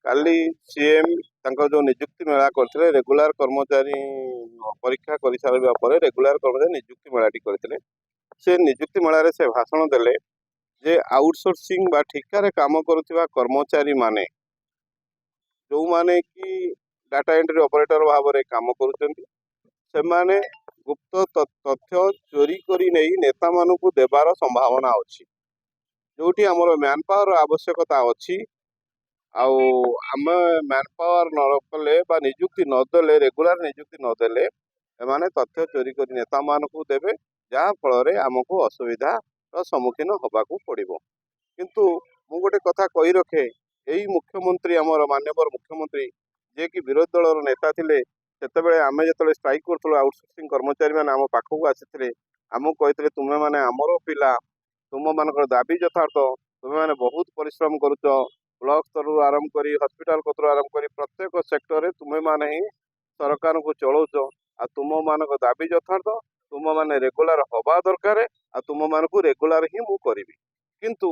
काली CM जो नियुक्ति मेला करते रेगुलर कर्मचारी परीक्षा कर सारा पर रेगुलर कर्मचारी नियुक्ति मेलाटी करते से नियुक्ति मेल से भाषण देले जे आउटसोर्सिंग बा ठिकार काम करुवा कर्मचारी माने जो माने कि डाटा एंट्री ऑपरेटर भाव में काम कर गुप्त तथ्य चोरी करी नहीं नेता मानू देवार संभावना अच्छी जोटी आमर मैन पावर आवश्यकता अच्छी आउ आम मैन पावर न कले नियुक्ति नदेले रेगुलर नियुक्ति नदेले एमाने तथ्य चोरी कर नेता मानू देवे जहाँ फल आमको असुविधा सम्मुखीन होबाकू पड़ो किंतु मु गोटे कथा कही रखे यही मुख्यमंत्री आमर माननीय मुख्यमंत्री जे कि विरोधी दल नेता थिले सेतेबेले आमे जेतेबेले स्ट्राइक करथुलु आउटसोर्सिंग कर्मचारी माने आम पाखकू आसीथिले आमको कहिथिले तुमे माने आमर पिला तुम मानकर दाबी यथार्थ तुमे माने बहुत परिश्रम करुच ब्लॉक स्तर आरंभ करी हॉस्पिटल कतर आरंभ करी प्रत्येक सेक्टर रे तुमे माने ही सरकार को चलाउच आ तुम मानक दाबी यथार्थ तुम माने रेगुलर हवा दरकार आ तुम मानक रेगुलर ही मु करिवि किंतु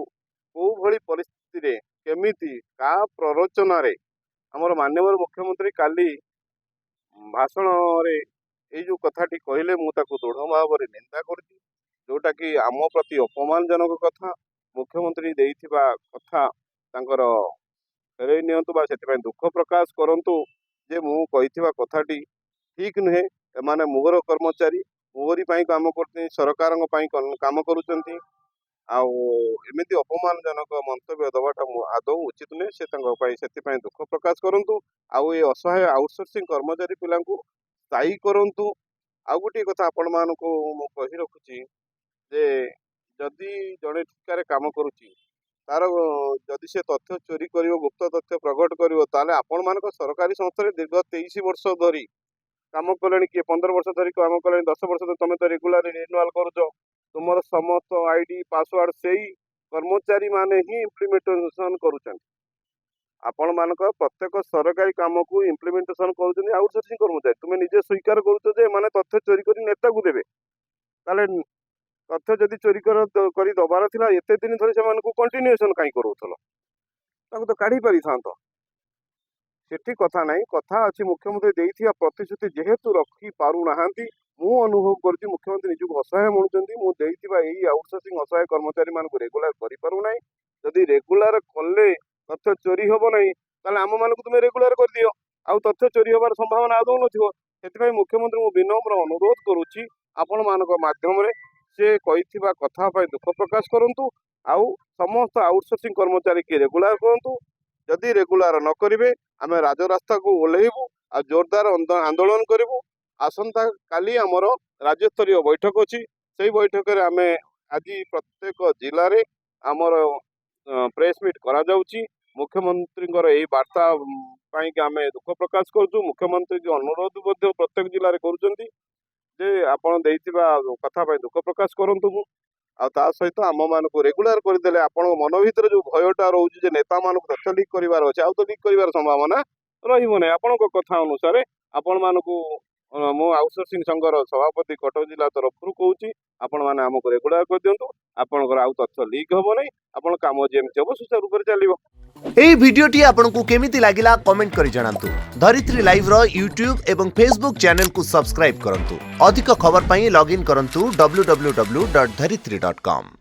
को भली परिस्थिति रे केमिति का प्ररोचना रे हमर माननीय मुख्यमंत्री काली भाषण रे ये जो कथाटी कहले मुझे दृढ़ भाव में निंदा करछि जोटा कि आम प्रति अपमानजनक कथा मुख्यमंत्री देइथिबा कथा तांकर फेरई नियंतु बा सेतिपय दुख प्रकाश करंतु जे मु कहिथिबा कथाटी ठीक नुहे एमाने मोर कर्मचारी मोहरी पाई काम करते सरकार काम करुचंती आउ एमती अपमानजनक मंतव्य दबाटा आदौ उचित नुहे से दुख प्रकाश करंतु आउ ये असहाय आउटसोर्सिंग कर्मचारी पिला स्थायी करंतु आउ गोटे कथा आपण मानकु मु कहि रखुची जे जदि जड़े ठिकार काम करुची तार जदि से तथ्य चोरी कर गुप्त तथ्य प्रकट कर आपण मानक सरकारी संस्था दीर्घ 23 वर्ष धरी काम कले किए 15 वर्ष धरी काम कले 10 वर्ष धरी तुम तो रेगुलर रिन्यूअल करुच तुम समस्त आईडी पासवर्ड से कर्मचारी माने ही इम्प्लीमेंटेशन करुचंती आपण मानक प्रत्येक सरकारी काम को इम्प्लीमेंटेशन कर आउटसोर्सिंग कर्मचारी तुम्हें निजे स्वीकार करुचे माने तथ्य चोरी कर नेता को देवे ताले तथ्य जदि चोरी कर दबार थिला एते दिन धरी से कंटिन्यूएशन कहीं करूथल तो काढ़ी पारि था सेठी कथा नहीं कथा अच्छी मुख्यमंत्री देइथिया प्रतिश्रुति जेहेतु रखी पारु नाहांती मु अनुभव करछि मुख्यमंत्री निजुक असहाय मनुचंती मु देइथिबा एई आउटसोर्सिंग असहाय कर्मचारी मानक रेगुलर करि पारु नाही जदि रेगुलर कले तथ्य चोरी हम ना ताले आम मानक तुम रेगुलर कर दियो आउ तथ्य चोरी होबार संभावना आदौ नथिबो सेतिपय मुख्यमंत्री मु विनम्र अनुरोध करुछि आपण मानक माध्यम रे से कहिथिबा कथा पय दुख प्रकाश करंतु आउ समस्त आउटसोर्सिंग कर्मचारी के रेगुलर करंतु जदि रेगुलर न करिवे आमे राजरास्ता को ओल्हेबु आ जोरदार आंदोलन करिवु आसंता काली आमर राज्य स्तरीय बैठक अछि सेही बैठक रे आमे आज प्रत्येक जिल्ला रे आमर प्रेस मीट करा जाउची मुख्यमंत्री यही वार्ता पाई आमे दुख प्रकाश करूँ मुख्यमंत्री के अनुरोध प्रत्येक जिले में करुँच जे आपण देइथिबा कथा पाई दुख प्रकाश करंतु आ ता सहित आम मान को रेगुलर करदेले आपण मन भीतर जो भयटा रोचे जे नेता मान तथ्य लीक करिवार अछि आ तो लीक करिवार संभावना रहिबो नै आपण कथा अनुसार आपण मान को मो आउटसोर्सिंग संघर सभापति कटक जिला तरफ कहूँ आपण मैंने आमको रेगुलर कर दिंतु आपंकर आउ तथ्य लीक हम नहीं आपण काम जमी हम सुचारू रूप से चलो। एई भिडियोटी आपनकु केमिति लागिला कमेंट करि जणांतु। धरित्री लाइव रो यूट्यूब एवं फेसबुक चैनल को सब्सक्राइब करंतु। अधिक खबर पई लॉगिन करंतु www.dharitri.com।